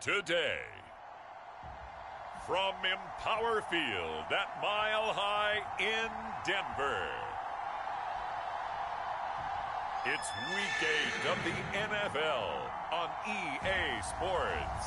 Today, from Empower Field at Mile High in Denver, it's Week 8 of the NFL on EA Sports.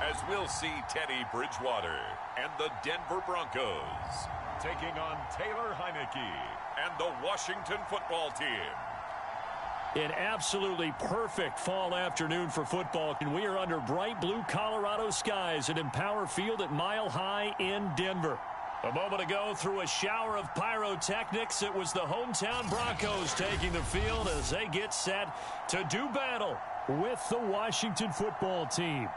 As we'll see Teddy Bridgewater and the Denver Broncos taking on Taylor Heineke and the Washington football team. An absolutely perfect fall afternoon for football, and we are under bright blue Colorado skies at Empower Field at Mile High in Denver. A moment ago, through a shower of pyrotechnics, it was the hometown Broncos taking the field as they get set to do battle with the Washington football team.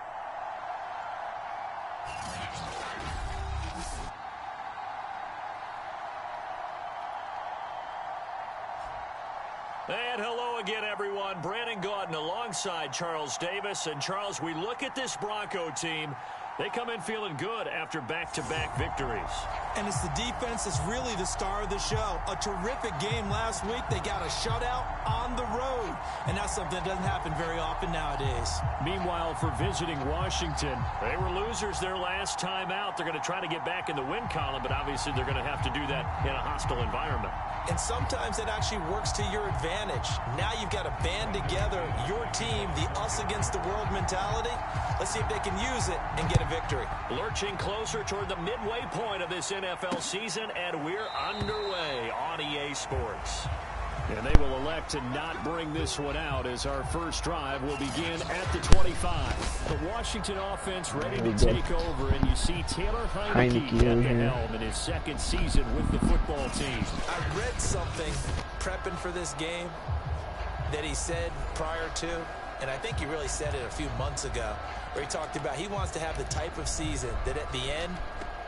And hello again, everyone. Brandon Gaudin alongside Charles Davis. And, Charles, we look at this Bronco team. They come in feeling good after back-to-back victories. And it's the defense that's really the star of the show. A terrific game last week. They got a shutout on the road. And that's something that doesn't happen very often nowadays. Meanwhile, for visiting Washington, they were losers their last time out. They're going to try to get back in the win column, but obviously they're going to have to do that in a hostile environment. And sometimes it actually works to your advantage. Now you've got to band together your team, the us against the world mentality. Let's see if they can use it and get a victory. Lurching closer toward the midway point of this NFL season, and we're underway on EA Sports. And they will elect to not bring this one out as our first drive will begin at the 25. The Washington offense ready to take over, and you see Taylor Heineke at the helm in his second season with the football team. I read something prepping for this game that he said prior to, and I think he really said it a few months ago, where he talked about he wants to have the type of season that at the end,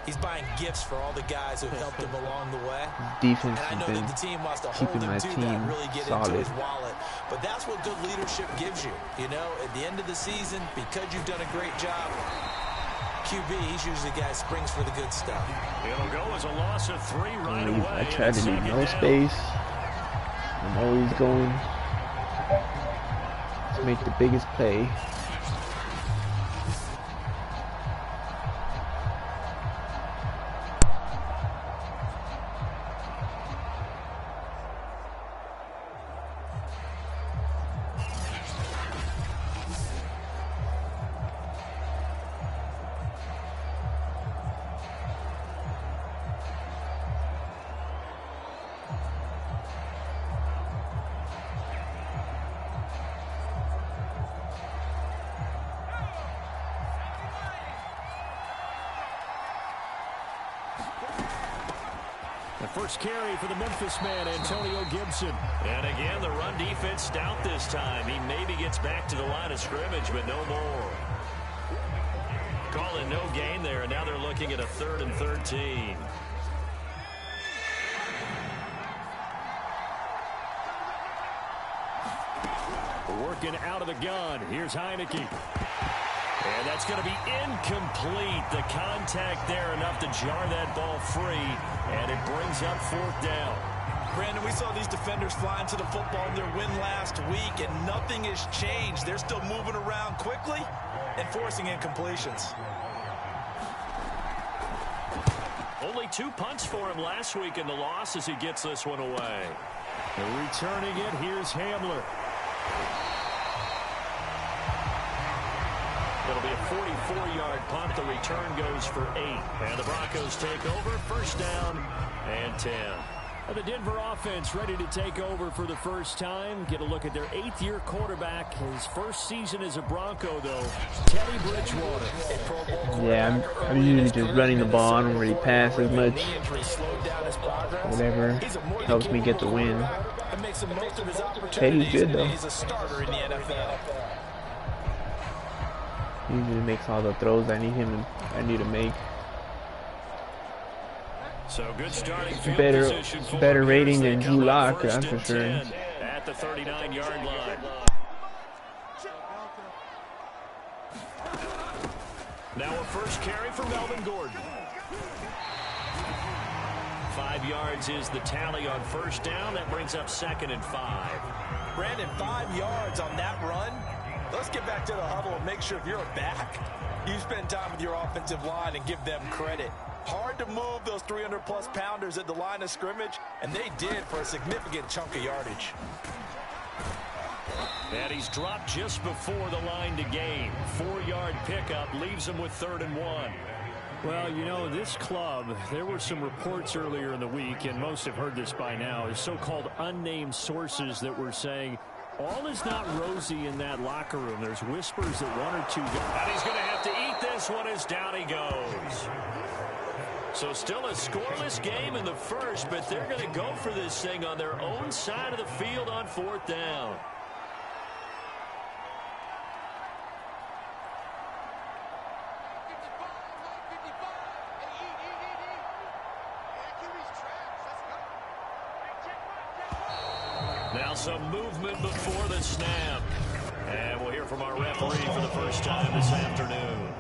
he's buying gifts for all the guys who helped him along the way. Defense and I know that the team wants to hold him to that, really get solid. into his wallet. But that's what good leadership gives you. You know, at the end of the season, because you've done a great job, QB, he's usually the guy who springs for the good stuff. It'll go as a loss of 3 right away. I try to leave no space. I'm always going to make the biggest play. First carry for the Memphis man, Antonio Gibson. And again, the run defense stout this time. He maybe gets back to the line of scrimmage, but no more. Call it no gain there, and now they're looking at a 3rd and 13. Working out of the gun. Here's Heineke. And that's going to be incomplete. The contact there enough to jar that ball free, and it brings up 4th down. Brandon, we saw these defenders fly into the football in their win last week, and nothing has changed. They're still moving around quickly and forcing incompletions. Only 2 punts for him last week in the loss as he gets this one away. And returning it, here's Hamler. It'll be a 44-yard punt. The return goes for 8. And the Broncos take over. First down and 10. The Denver offense ready to take over for the first time. Get a look at their 8th-year quarterback. His first season as a Bronco, though, Teddy Bridgewater. Yeah, I'm usually just running the ball. I don't really pass as much. Whatever helps me get the win. Teddy's good, though. Usually makes all the throws I need to make. So good starting field better rating than Drew Lock, that's for sure. At the 39-yard line. Now a first carry for Melvin Gordon. 5 yards is the tally on first down. That brings up 2nd and 5. Brandon, 5 yards on that run. Let's get back to the huddle and make sure if you're a back, you spend time with your offensive line and give them credit. Hard to move those 300-plus pounders at the line of scrimmage, and they did for a significant chunk of yardage. And he's dropped just before the line to gain. 4-yard pickup leaves him with 3rd and 1. Well, you know, this club, there were some reports earlier in the week, and most have heard this by now, is so-called unnamed sources that were saying all is not rosy in that locker room. There's whispers that 1 or 2 guys. And he's going to have to eat this one as down he goes. So still a scoreless game in the first, but they're going to go for this thing on their own side of the field on 4th down. Now some movement before the snap. And we'll hear from our referee for the first time this afternoon.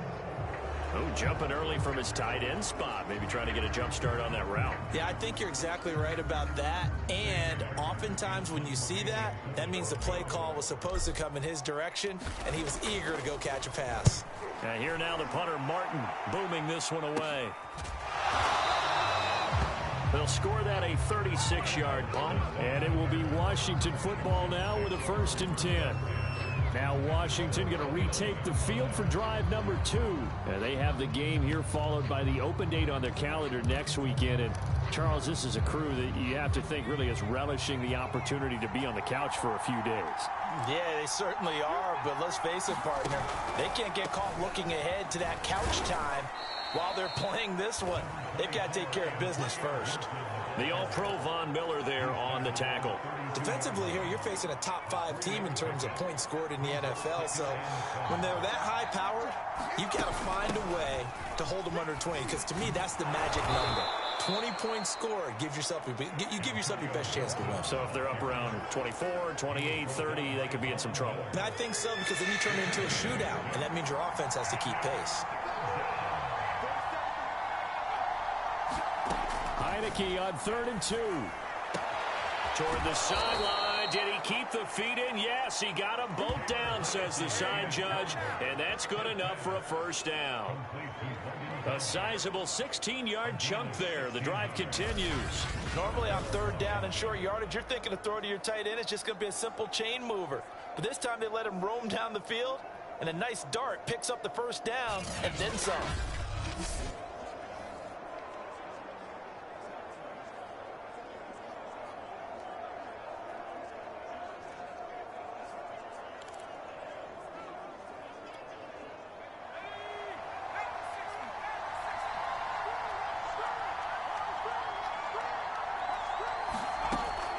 Oh, jumping early from his tight end spot. Maybe trying to get a jump start on that route. Yeah, I think you're exactly right about that. And oftentimes when you see that, that means the play call was supposed to come in his direction, and he was eager to go catch a pass. And here now the punter, Martin, booming this one away. They'll score that a 36-yard punt. And it will be Washington football now with a 1st and 10. Now Washington going to retake the field for drive number 2. And they have the game here followed by the open date on their calendar next weekend. And Charles, this is a crew that you have to think really is relishing the opportunity to be on the couch for a few days. Yeah, they certainly are, but let's face it, partner, they can't get caught looking ahead to that couch time while they're playing this one. They've got to take care of business first. The All-Pro Von Miller there on the tackle. Defensively here, you're facing a top-5 team in terms of points scored in the NFL, so when they're that high-powered, you've got to find a way to hold them under 20, because to me, that's the magic number. 20-point score, you give yourself your best chance to win. So if they're up around 24, 28, 30, they could be in some trouble. And I think so, because then you turn it into a shootout, and that means your offense has to keep pace. Heineke on 3rd and 2. Toward the sideline. Did he keep the feet in? Yes, he got them both down, says the side judge, and that's good enough for a 1st down. A sizable 16-yard chunk there. The drive continues. Normally on 3rd down and short yardage, you're thinking to throw to your tight end. It's just going to be a simple chain mover. But this time they let him roam down the field, and a nice dart picks up the 1st down and then some.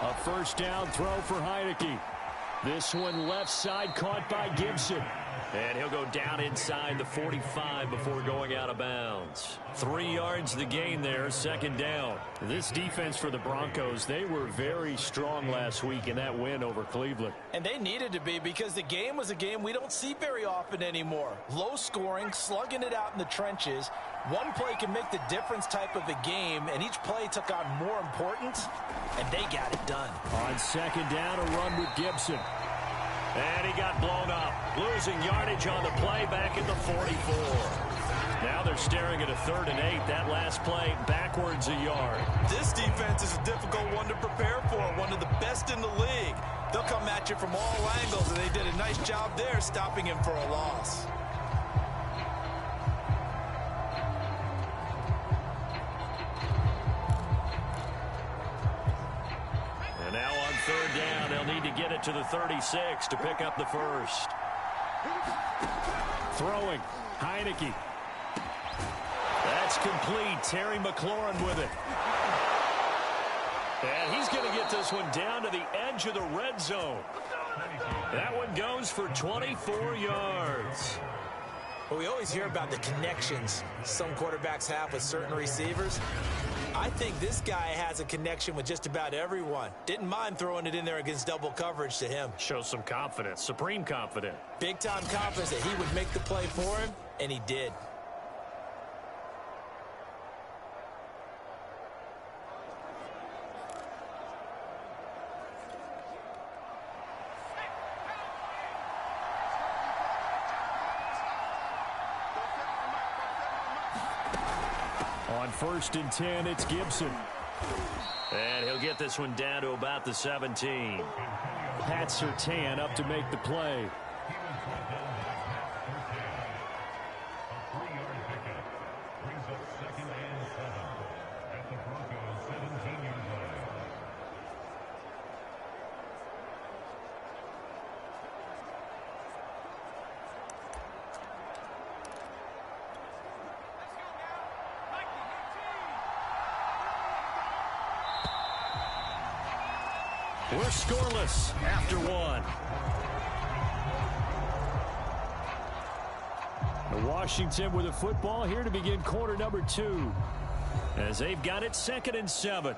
A 1st down throw for Heineke. This one left side caught by Gibson. And he'll go down inside the 45 before going out of bounds. 3 yards the gain there, 2nd down. This defense for the Broncos, they were very strong last week in that win over Cleveland. And they needed to be, because the game was a game we don't see very often anymore. Low scoring, slugging it out in the trenches. One play can make the difference type of a game, and each play took on more importance, and they got it done. On 2nd down, a run with Gibson. And he got blown up, losing yardage on the play back at the 44. Now they're staring at a 3rd and 8. That last play backwards a yard. This defense is a difficult one to prepare for, one of the best in the league. They'll come at you from all angles, and they did a nice job there stopping him for a loss. And now on 3rd down, they'll need to get it to the 36 to pick up the 1st. Throwing, Heineke. That's complete. Terry McLaurin with it. And he's going to get this one down to the edge of the red zone. That one goes for 24 yards. Well, we always hear about the connections some quarterbacks have with certain receivers. I think this guy has a connection with just about everyone. Didn't mind throwing it in there against double coverage to him. Shows some confidence, supreme confidence. Big-time confidence that he would make the play for him, and he did. On 1st and 10, it's Gibson. And he'll get this one down to about the 17. Pat Surtain up to make the play. We're scoreless after one. Washington with a football here to begin quarter number 2. As they've got it 2nd and 7.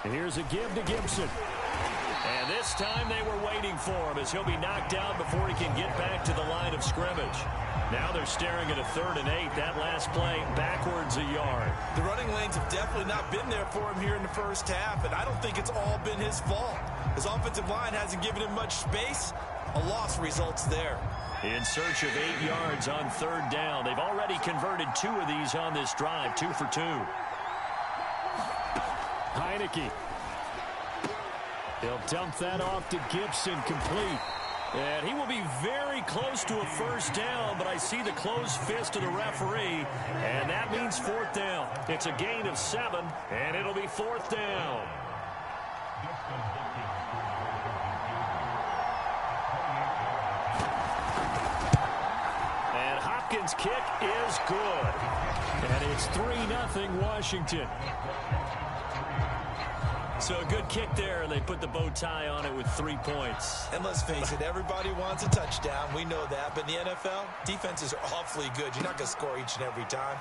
Here's a give to Gibson. And this time they were waiting for him as he'll be knocked down before he can get back to the line of scrimmage. Now they're staring at a 3rd and 8. That last play backwards a yard. The running lanes have definitely not been there for him here in the first half, and I don't think it's all been his fault. His offensive line hasn't given him much space. A loss results there. In search of 8 yards on 3rd down. They've already converted 2 of these on this drive, 2 for 2. Heineke. He'll dump that off to Gibson, complete. And he will be very close to a 1st down, but I see the closed fist of the referee, and that means 4th down. It's a gain of 7, and it'll be 4th down. And Hopkins' kick is good. And it's 3-0 Washington. So a good kick there, and they put the bow tie on it with 3 points. And let's face it, everybody wants a touchdown. We know that. But in the NFL, defenses are awfully good. You're not going to score each and every time.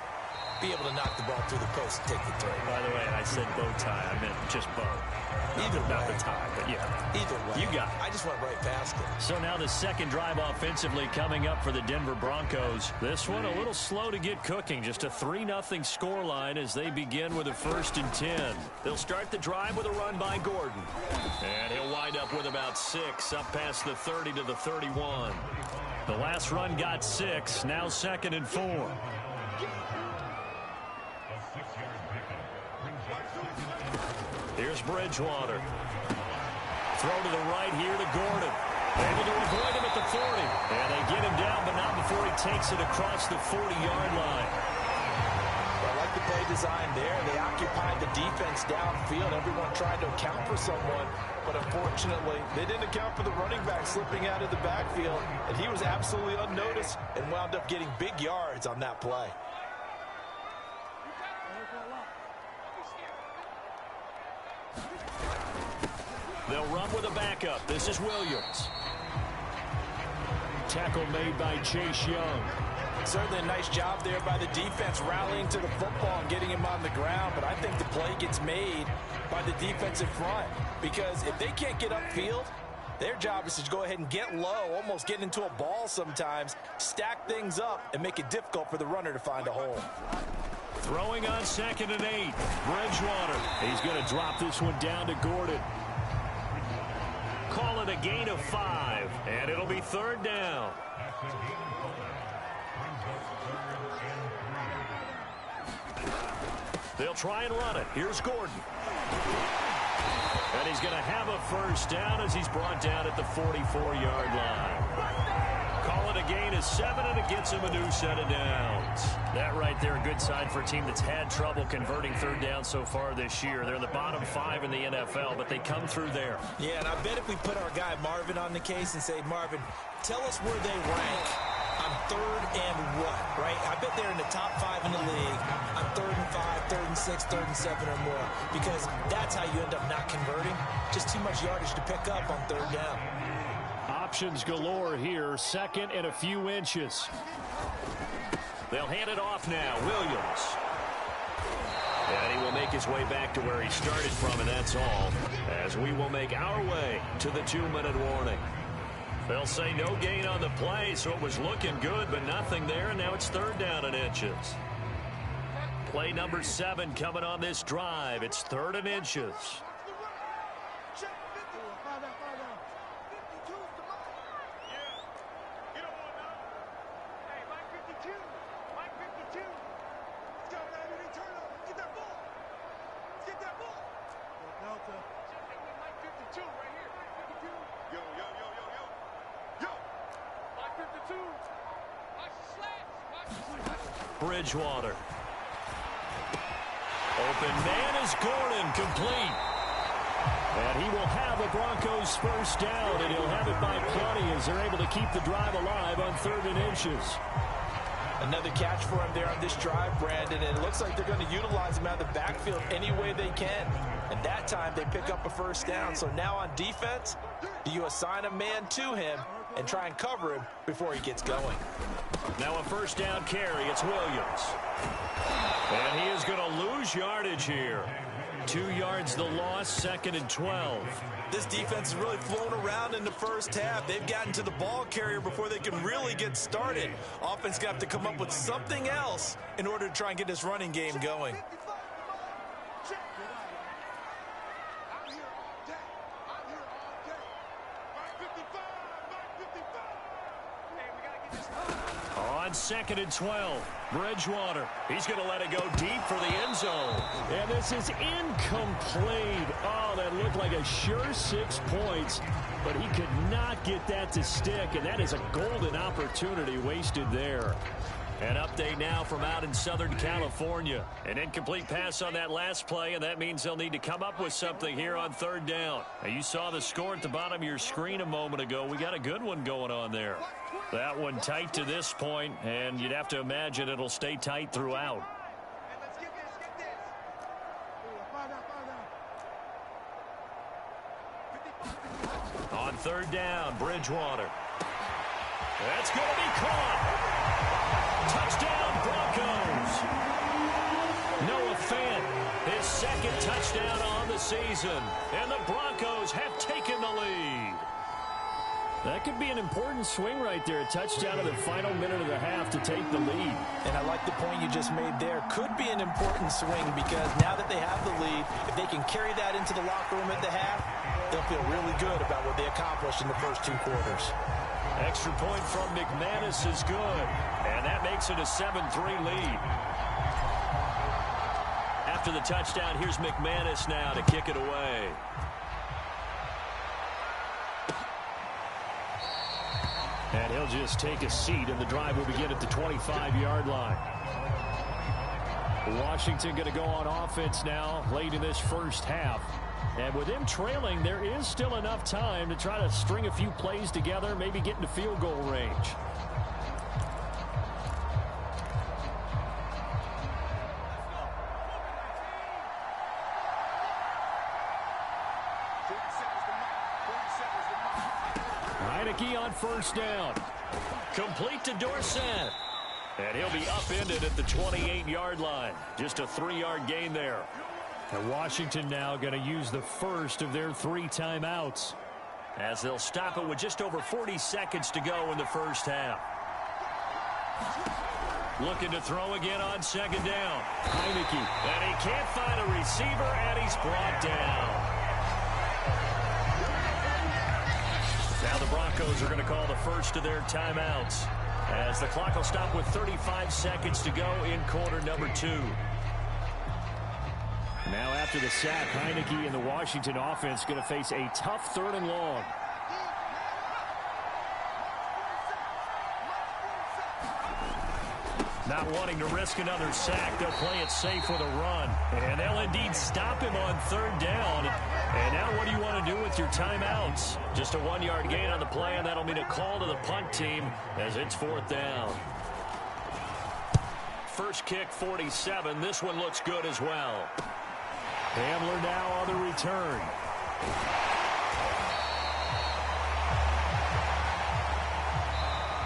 Be able to knock the ball through the post and take the throw. By the way, I said bow tie. I meant just bow. Either way. Not the tie, but yeah. Either way. You got it. I just went right past it. So now the 2nd drive offensively coming up for the Denver Broncos. This one a little slow to get cooking. Just a 3-0 scoreline as they begin with a 1st and 10. They'll start the drive with a run by Gordon. And he'll wind up with about 6 up past the 30 to the 31. The last run got 6. Now 2nd and 4. Here's Bridgewater. Throw to the right here to Gordon. Able to avoid him at the 40. And they get him down, but not before he takes it across the 40-yard line. I like the play design there. They occupied the defense downfield. Everyone tried to account for someone, but unfortunately, they didn't account for the running back slipping out of the backfield, and he was absolutely unnoticed and wound up getting big yards on that play. They'll run with a backup. This is Williams. Tackle made by Chase Young. Certainly a nice job there by the defense rallying to the football and getting him on the ground, but I think the play gets made by the defensive front because if they can't get upfield, their job is to go ahead and get low, almost get into a ball sometimes, stack things up, and make it difficult for the runner to find a hole. Throwing on 2nd and 8. Bridgewater. He's going to drop this one down to Gordon. Call it a gain of 5, and it'll be 3rd down. They'll try and run it. Here's Gordon. And he's going to have a 1st down as he's brought down at the 44-yard line. Call it a gain of 7, and it gets him a new set of downs. That right there, a good sign for a team that's had trouble converting 3rd down so far this year. They're in the bottom 5 in the NFL, but they come through there. Yeah, and I bet if we put our guy Marvin on the case and say, Marvin, tell us where they rank, I'm third and what, right? I bet they're in the top 5 in the league on 3rd and 5, 3rd and 6, 3rd and 7 or more, because that's how you end up not converting. Just too much yardage to pick up on 3rd down. Options galore here. 2nd and a few inches. They'll hand it off now. Williams. And he will make his way back to where he started from, and that's all, as we will make our way to the 2-minute warning. They'll say no gain on the play, so it was looking good, but nothing there, and now it's 3rd down and inches. Play number 7 coming on this drive. It's 3rd and inches. Bridgewater. Open man is Gordon, complete. And he will have the Broncos first down, and he'll have it by plenty as they're able to keep the drive alive on 3rd and inches. Another catch for him there on this drive, Brandon, and it looks like they're going to utilize him out of the backfield any way they can. And that time they pick up a first down. So now on defense, do you assign a man to him and try and cover him before he gets going? Now a first down carry. It's Williams. And he is going to lose yardage here. 2 yards the loss, 2nd and 12. This defense has really flown around in the first half. They've gotten to the ball carrier before they can really get started. Offense got to come up with something else in order to try and get this running game going. On 2nd and 12, Bridgewater. He's going to let it go deep for the end zone. And this is incomplete. Oh, that looked like a sure 6 points, but he could not get that to stick, and that is a golden opportunity wasted there. An update now from out in Southern California. An incomplete pass on that last play, and that means they'll need to come up with something here on 3rd down. Now, you saw the score at the bottom of your screen a moment ago. We got a good one going on there. That one tight to this point, and you'd have to imagine it'll stay tight throughout. On 3rd down, Bridgewater. That's going to be caught. Touchdown, Broncos. Noah Fant, his 2nd touchdown on the season. And the Broncos have taken the lead. That could be an important swing right there. A touchdown in the final minute of the half to take the lead. And I like the point you just made there. Could be an important swing because now that they have the lead, if they can carry that into the locker room at the half, they'll feel really good about what they accomplished in the first 2 quarters. Extra point from McManus is good. And that makes it a 7-3 lead. After the touchdown, here's McManus now to kick it away. And he'll just take a seat, and the drive will begin at the 25-yard line. Washington going to go on offense now late in this first half. And with them trailing, there is still enough time to try to string a few plays together, maybe get into field goal range. Heineke on first down. Complete to Dorsett. And he'll be upended at the 28-yard line. Just a 3-yard gain there. And Washington now going to use the first of their 3 timeouts, as they'll stop it with just over 40 seconds to go in the first half. Looking to throw again on 2nd down. Heineke. And he can't find a receiver, and he's brought down. Now the Broncos are going to call the first of their timeouts, as the clock will stop with 35 seconds to go in quarter number 2. Now after the sack, Heineke and the Washington offense going to face a tough 3rd and long. Not wanting to risk another sack, they'll play it safe with a run. And they'll indeed stop him on third down. And now what do you want to do with your timeouts? Just a 1-yard gain on the play, and that'll mean a call to the punt team as it's fourth down. First kick, 47. This one looks good as well. Hamler now on the return.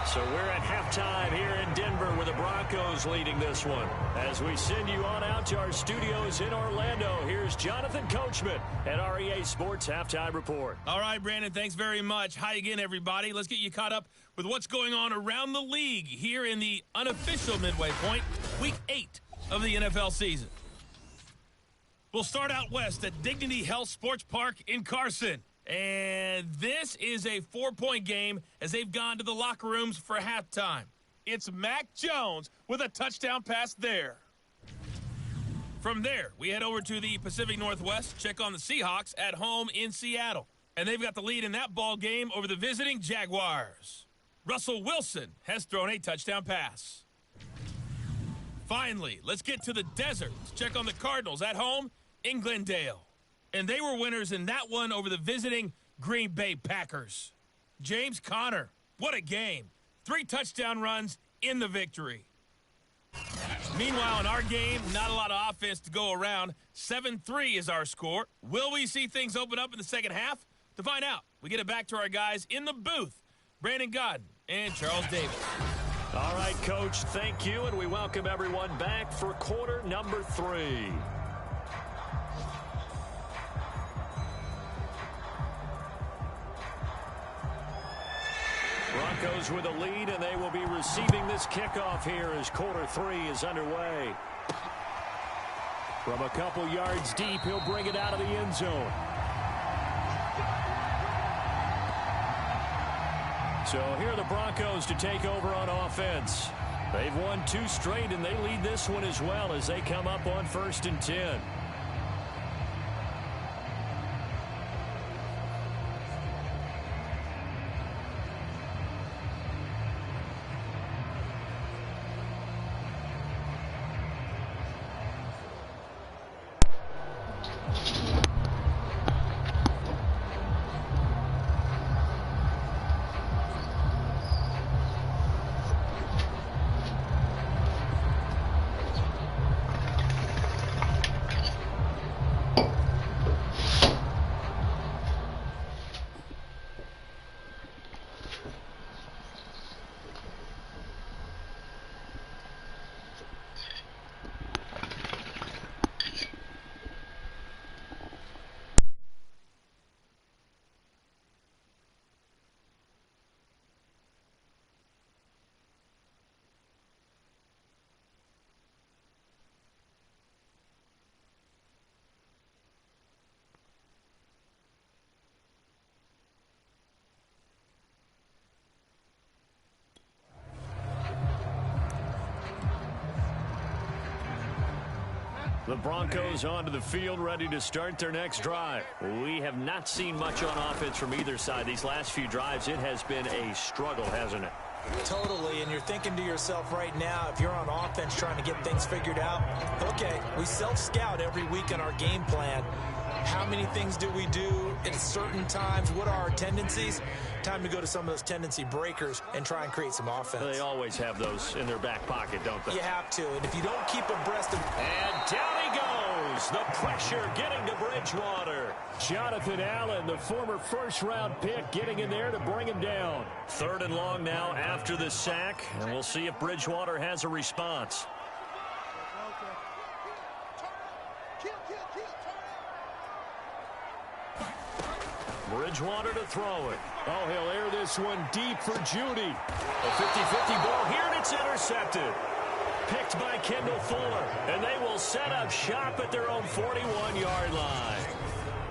So we're at halftime here in Denver with the Broncos leading this one. As we send you on out to our studios in Orlando, here's Jonathan Coachman at REA Sports Halftime Report. All right, Brandon, thanks very much. Hi again, everybody. Let's get you caught up with what's going on around the league here in the unofficial midway point, Week 8 of the NFL season. We'll start out west at Dignity Health Sports Park in Carson. And this is a 4-point game as they've gone to the locker rooms for halftime. It's Mac Jones with a touchdown pass there. From there, we head over to the Pacific Northwest, check on the Seahawks at home in Seattle. And they've got the lead in that ball game over the visiting Jaguars. Russell Wilson has thrown a touchdown pass. Finally, let's get to the desert to check on the Cardinals at home in Glendale. And they were winners in that one over the visiting Green Bay Packers. James Conner, what a game. 3 touchdown runs in the victory. Meanwhile, in our game, not a lot of offense to go around. 7-3 is our score. Will we see things open up in the second half? To find out, we get it back to our guys in the booth, Brandon Godden and Charles Davis. All right, Coach, thank you, and we welcome everyone back for quarter number 3. Broncos with a lead, and they will be receiving this kickoff here as quarter 3 is underway. From a couple yards deep, he'll bring it out of the end zone. So here are the Broncos to take over on offense. They've won 2 straight, and they lead this one as well as they come up on 1st and 10. The Broncos onto the field, ready to start their next drive. We have not seen much on offense from either side. These last few drives, it has been a struggle, hasn't it? Totally, and you're thinking to yourself right now, if you're on offense trying to get things figured out, okay, we self-scout every week in our game plan. How many things do we do at certain times? What are our tendencies? Time to go to some of those tendency breakers and try and create some offense. They always have those in their back pocket, don't they? You have to, and if you don't keep abreast of... And down he goes. The pressure getting to Bridgewater. Jonathan Allen, the former first-round pick, getting in there to bring him down. 3rd and long now after the sack, and we'll see if Bridgewater has a response. Bridgewater to throw it. Oh, he'll air this one deep for Judy. A 50-50 ball here, and it's intercepted. Picked by Kendall Fuller, and they will set up shop at their own 41-yard line.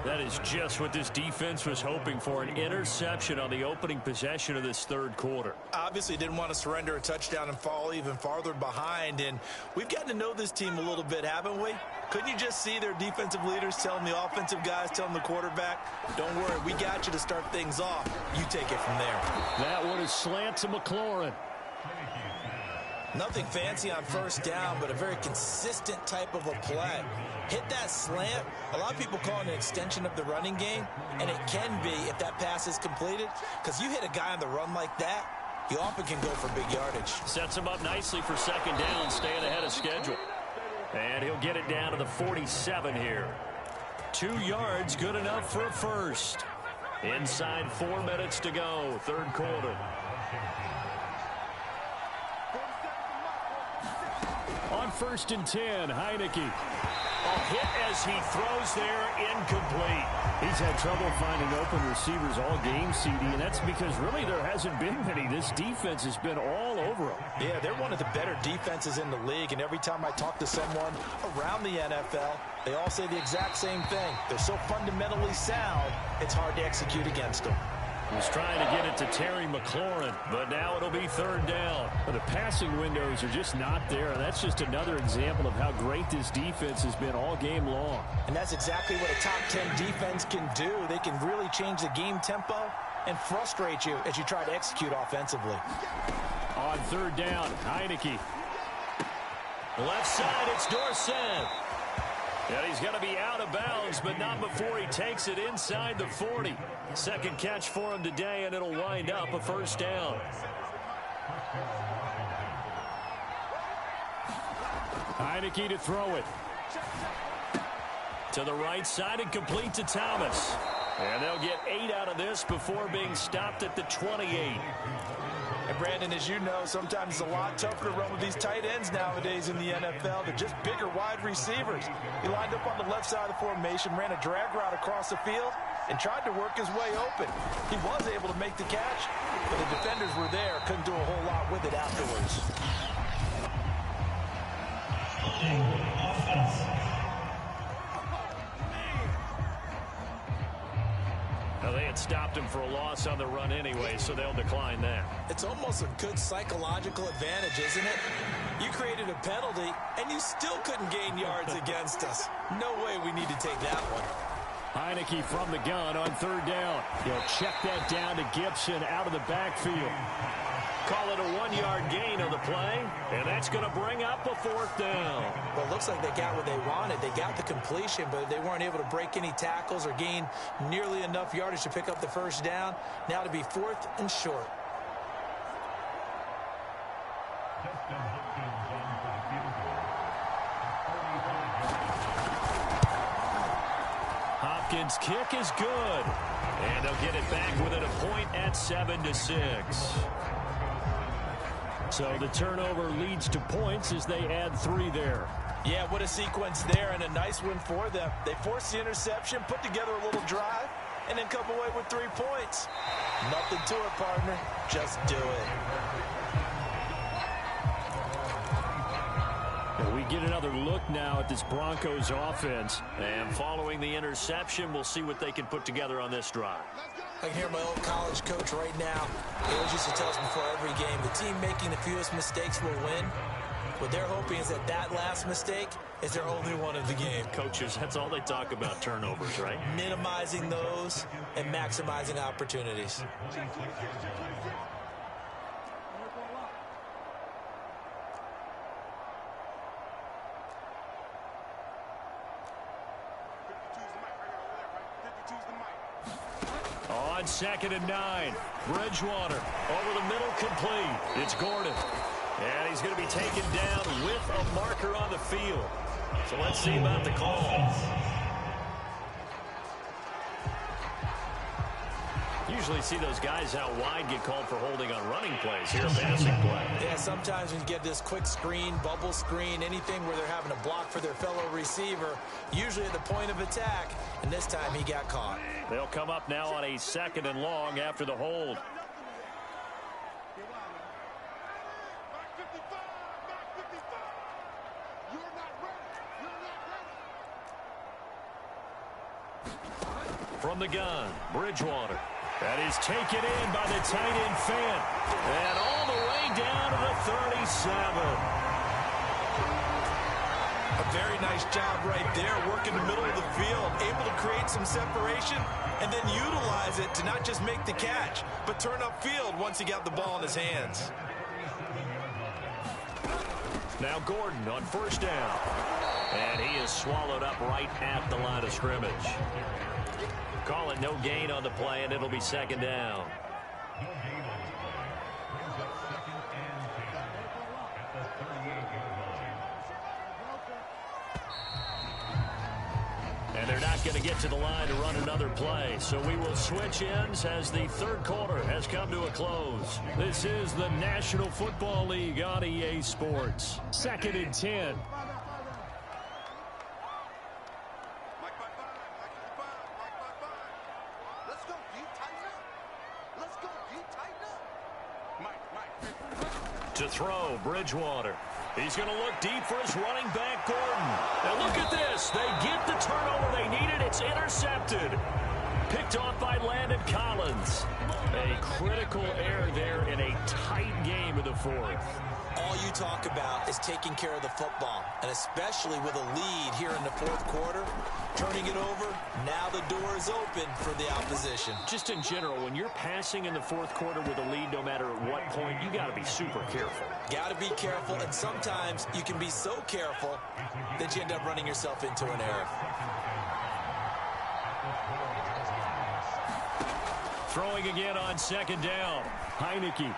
That is just what this defense was hoping for, an interception on the opening possession of this 3rd quarter. Obviously didn't want to surrender a touchdown and fall even farther behind, and we've gotten to know this team a little bit, haven't we? Couldn't you just see their defensive leaders telling the offensive guys, telling the quarterback, don't worry, we got you to start things off. You take it from there. That one is slant to McLaurin. Nothing fancy on first down, but a very consistent type of a play. Hit that slant. A lot of people call it an extension of the running game, and it can be if that pass is completed, because you hit a guy on the run like that, he often can go for big yardage. Sets him up nicely for second down, staying ahead of schedule. And he'll get it down to the 47 here. 2 yards, good enough for a first. Inside 4 minutes to go, third quarter. On 1st and 10, Heineke. A hit as he throws there, incomplete. He's had trouble finding open receivers all game, CD, and that's because really there hasn't been many. This defense has been all over them. Yeah, they're one of the better defenses in the league, and every time I talk to someone around the NFL, they all say the exact same thing. They're so fundamentally sound, it's hard to execute against them. He's trying to get it to Terry McLaurin, but now it'll be third down. But the passing windows are just not there. That's just another example of how great this defense has been all game long. And that's exactly what a top 10 defense can do. They can really change the game tempo and frustrate you as you try to execute offensively. On third down, Heineke. Left side, it's Dorsett. And he's going to be out of bounds, but not before he takes it inside the 40. Second catch for him today, and it'll wind up a first down. Heineke to throw it. To the right side and complete to Thomas. And they'll get 8 out of this before being stopped at the 28. And Brandon, as you know, sometimes it's a lot tougher to run with these tight ends nowadays in the NFL. They're just bigger wide receivers. He lined up on the left side of the formation, ran a drag route across the field, and tried to work his way open. He was able to make the catch, but the defenders were there, couldn't do a whole lot with it afterwards. Now, they had stopped him for a loss on the run anyway, so they'll decline that. It's almost a good psychological advantage, isn't it? You created a penalty, and you still couldn't gain yards against us. No way we need to take that one. Heineke from the gun on third down. He'll check that down to Gibson out of the backfield. Call it a 1-yard gain on the play, and that's going to bring up a fourth down. Well, it looks like they got what they wanted. They got the completion, but they weren't able to break any tackles or gain nearly enough yardage to pick up the first down. Now to be 4th and short. Hopkins' kick is good, and they'll get it back within a point at 7-6. So the turnover leads to points as they add 3 there. Yeah, what a sequence there, and a nice win for them. They forced the interception, put together a little drive, and then come away with 3 points. Nothing to it, partner. Just do it. We get another look now at this Broncos offense. And following the interception, we'll see what they can put together on this drive. I can hear my old college coach right now. He always used to tell us before every game, the team making the fewest mistakes will win. What they're hoping is that that last mistake is their only one of the game. Coaches, that's all they talk about, turnovers, right? Minimizing those and maximizing opportunities. On 2nd and 9, Bridgewater over the middle, complete. It's Gordon. And he's going to be taken down with a marker on the field. So let's see about the call. Usually see those guys out wide get called for holding on running plays. Here, passing play. Yeah, sometimes when you get this quick screen, bubble screen, anything where they're having to block for their fellow receiver, usually at the point of attack, and this time he got caught. They'll come up now on a 2nd and long after the hold. From the gun, Bridgewater. That is taken in by the tight end Fant. And all the way down to the 37. A very nice job right there, working the middle of the field, able to create some separation, and then utilize it to not just make the catch, but turn upfield once he got the ball in his hands. Now Gordon on first down. And he is swallowed up right at the line of scrimmage. Call it no gain on the play, and it'll be second down. And they're not going to get to the line to run another play. So we will switch ends as the third quarter has come to a close. This is the National Football League on EA Sports. 2nd and 10. To throw, Bridgewater. He's going to look deep for his running back, Gordon. Now look at this. They get the turnover they needed. It's intercepted. Picked off by Landon Collins. A critical error there in a tight game in the fourth. All you talk about is taking care of the football, and especially with a lead here in the fourth quarter, turning it over, now the door is open for the opposition. Just in general, when you're passing in the fourth quarter with a lead, no matter at what point, you got to be super careful. Got to be careful, and sometimes you can be so careful that you end up running yourself into an error. Throwing again on second down. Heineke.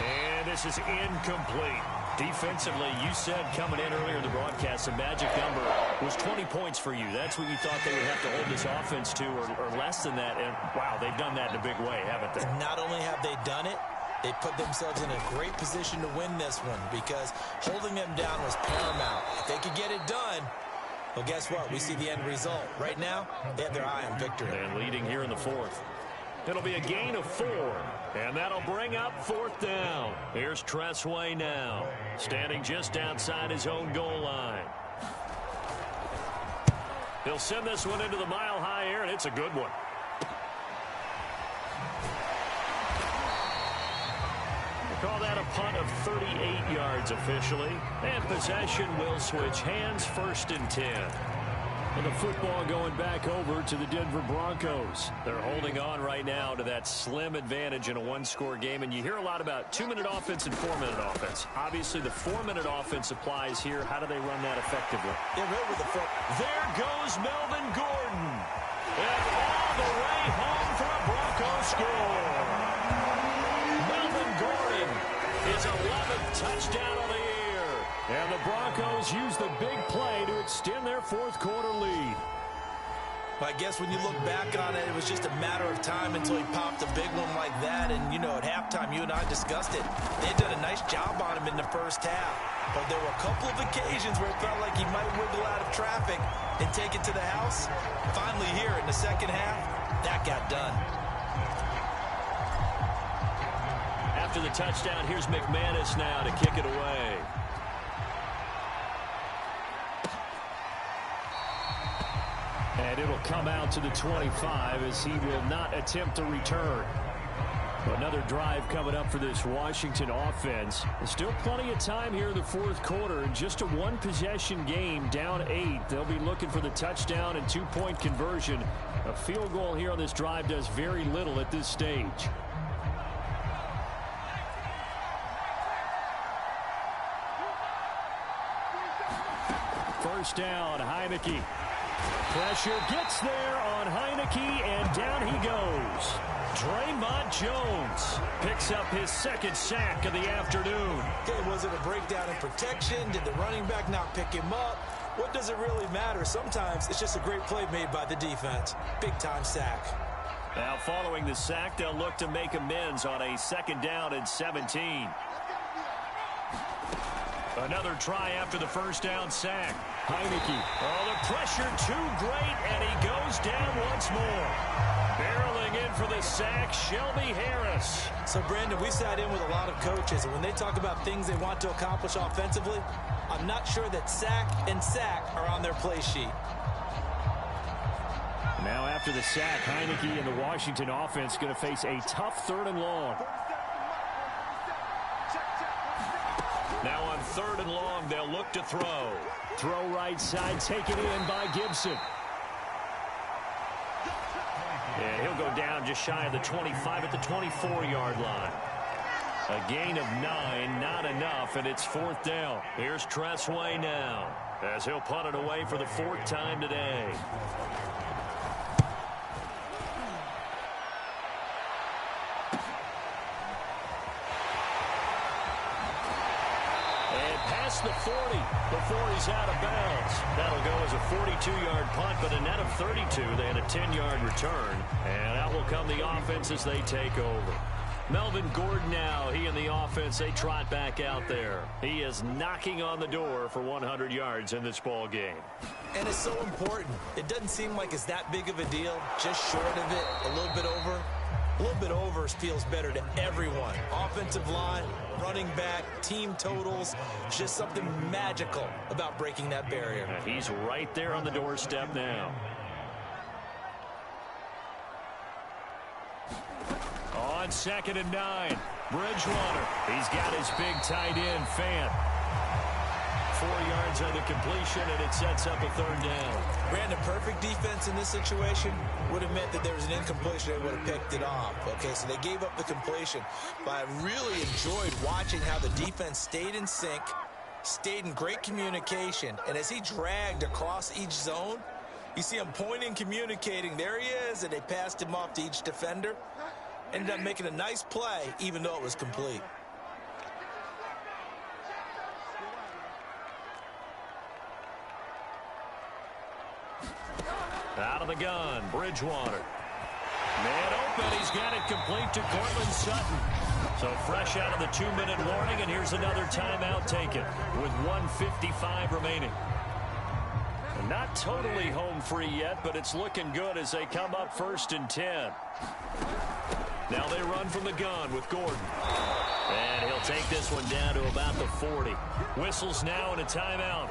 And this is incomplete. Defensively, you said coming in earlier in the broadcast, the magic number was 20 points for you. That's what you thought they would have to hold this offense to, or less than that. And, wow, they've done that in a big way, haven't they? Not only have they done it, they put themselves in a great position to win this one because holding them down was paramount. If they could get it done, well, guess what? We see the end result. Right now, they have their eye on victory. And leading here in the fourth. It'll be a gain of 4, and that'll bring up 4th down. Here's Tressway now, standing just outside his own goal line. He'll send this one into the mile-high air, and it's a good one. We'll call that a punt of 38 yards officially, and possession will switch hands, 1st and 10. And the football going back over to the Denver Broncos. They're holding on right now to that slim advantage in a one-score game. And you hear a lot about 2-minute offense and 4-minute offense. Obviously, the 4-minute offense applies here. How do they run that effectively? There goes Melvin Gordon. And all the way home for a Broncos score. Melvin Gordon, his 11th touchdown on the year. And the Broncos use the big play to extend their fourth quarter lead. I guess when you look back on it, it was just a matter of time until he popped a big one like that. And, you know, at halftime, you and I discussed it. They had done a nice job on him in the first half. But there were a couple of occasions where it felt like he might wiggle out of traffic and take it to the house. Finally here in the second half, that got done. After the touchdown, here's McManus now to kick it away. And it'll come out to the 25 as he will not attempt to return. Another drive coming up for this Washington offense. Still plenty of time here in the fourth quarter. Just a one-possession game, down 8. They'll be looking for the touchdown and 2-point conversion. A field goal here on this drive does very little at this stage. First down, Heineke. Pressure gets there on Heineke, and down he goes. Draymond Jones picks up his 2nd sack of the afternoon. Okay, was it a breakdown in protection? Did the running back not pick him up? What does it really matter? Sometimes it's just a great play made by the defense. Big-time sack. Now, following the sack, they'll look to make amends on a 2nd down and 17. Another try after the first down sack. Heineke. Oh, the pressure too great, and he goes down once more. Barreling in for the sack, Shelby Harris. So, Brandon, we sat in with a lot of coaches, and when they talk about things they want to accomplish offensively, I'm not sure that sack and sack are on their play sheet. Now after the sack, Heineke and the Washington offense going to face a tough 3rd and long. Now on 3rd and long, they'll look to throw. Throw right side, taken in by Gibson. And he'll go down just shy of the 25 at the 24-yard line. A gain of 9, not enough, and it's 4th down. Here's Tressway now, as he'll punt it away for the 4th time today. And past the 40 before he's out of bounds. That'll go as a 42-yard punt, but a net of 32. They had a 10-yard return, and out will come the offense as they take over. Melvin Gordon now, he and the offense, they trot back out there. He is knocking on the door for 100 yards in this ball game. And it's so important. It doesn't seem like it's that big of a deal, just short of it, a little bit over. A little bit over feels better to everyone. Offensive line, running back, team totals, just something magical about breaking that barrier. And he's right there on the doorstep now. On 2nd and 9, Bridgewater. He's got his big tight end, Fant. 4 yards on the completion, and it sets up a 3rd down. Brandon, perfect defense in this situation would have meant that there was an incompletion. They would have picked it off. Okay, so they gave up the completion. But I really enjoyed watching how the defense stayed in sync, stayed in great communication, and as he dragged across each zone, you see him pointing, communicating. There he is, and they passed him off to each defender. Ended up making a nice play, even though it was complete. Out of the gun, Bridgewater. Man open, he's got it complete to Cortland Sutton. So fresh out of the 2-minute warning, and here's another timeout taken with 1:55 remaining. And not totally home free yet, but it's looking good as they come up 1st and 10. Now they run from the gun with Gordon. And he'll take this one down to about the 40. Whistles now and a timeout.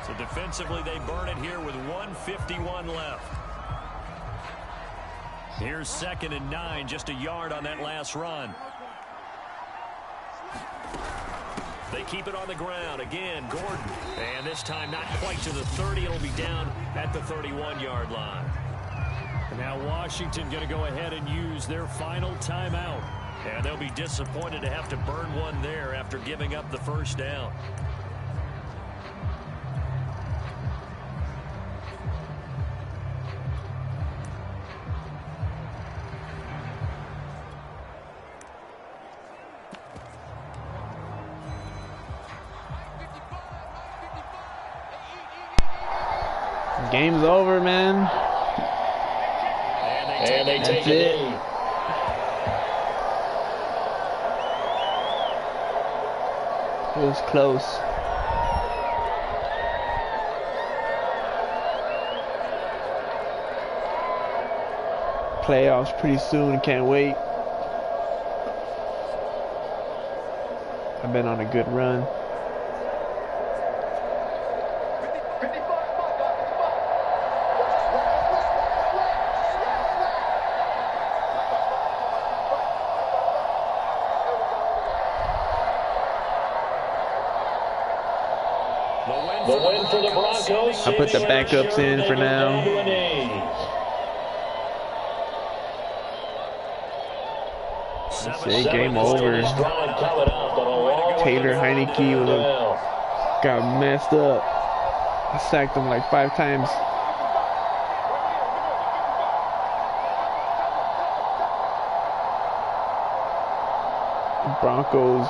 So defensively they burn it here with 1:51 left. Here's 2nd and 9, just a yard on that last run. They keep it on the ground. Again, Gordon. And this time not quite to the 30. It'll be down at the 31-yard line. And now Washington going to go ahead and use their final timeout. And they'll be disappointed to have to burn one there after giving up the 1st down. Game's over, man. And they take it. It was close. Playoffs pretty soon. Can't wait. I've been on a good run. The win for the Broncos. I put the backups in for now. Say game over. Taylor Heineke got messed up. I sacked him like 5 times. Broncos.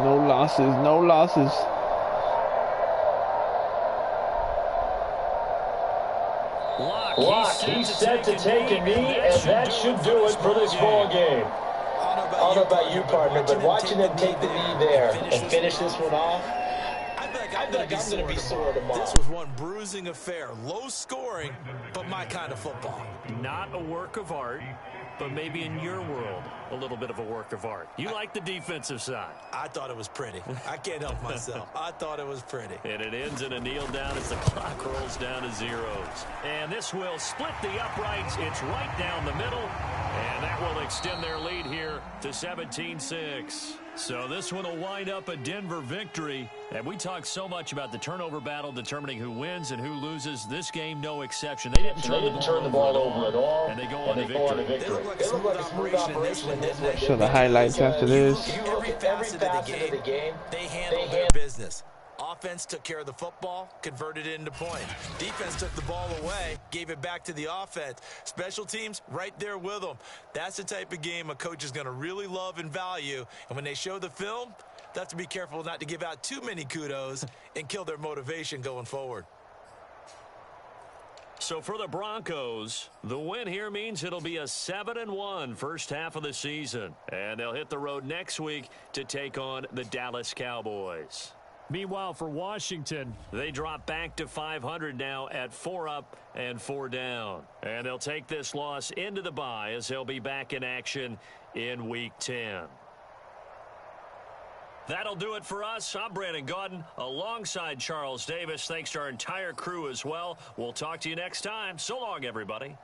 No losses, no losses. Lock, he's set to take a knee, and that should do it for this ball game. I don't know about you, partner, but watching them take the knee there and finish this one off, I feel like I'm going to be sore tomorrow. This was one bruising affair. Low scoring, but my kind of football. Not a work of art, but maybe in your world. a little bit of a work of art. You like the defensive side. I thought it was pretty. I can't help myself. I thought it was pretty. And it ends in a kneel down as the clock rolls down to zeros. And this will split the uprights. It's right down the middle. And that will extend their lead here to 17-6. So this one will wind up a Denver victory. And we talked so much about the turnover battle determining who wins and who loses. This game, no exception. They didn't turn the ball over at all. And they go on to victory. They look like a smooth operation in this one, didn't they? So the highlights after this. Every facet of the game, they handled their business. Offense took care of the football, converted it into points. Defense took the ball away, gave it back to the offense. Special teams, right there with them. That's the type of game a coach is going to really love and value. And when they show the film, they have to be careful not to give out too many kudos and kill their motivation going forward. So for the Broncos, the win here means it'll be a 7-1 first half of the season. And they'll hit the road next week to take on the Dallas Cowboys. Meanwhile, for Washington, they drop back to 500 now at 4 up and 4 down. And they'll take this loss into the bye as they'll be back in action in Week 10. That'll do it for us. I'm Brandon Gaudin alongside Charles Davis. Thanks to our entire crew as well. We'll talk to you next time. So long, everybody.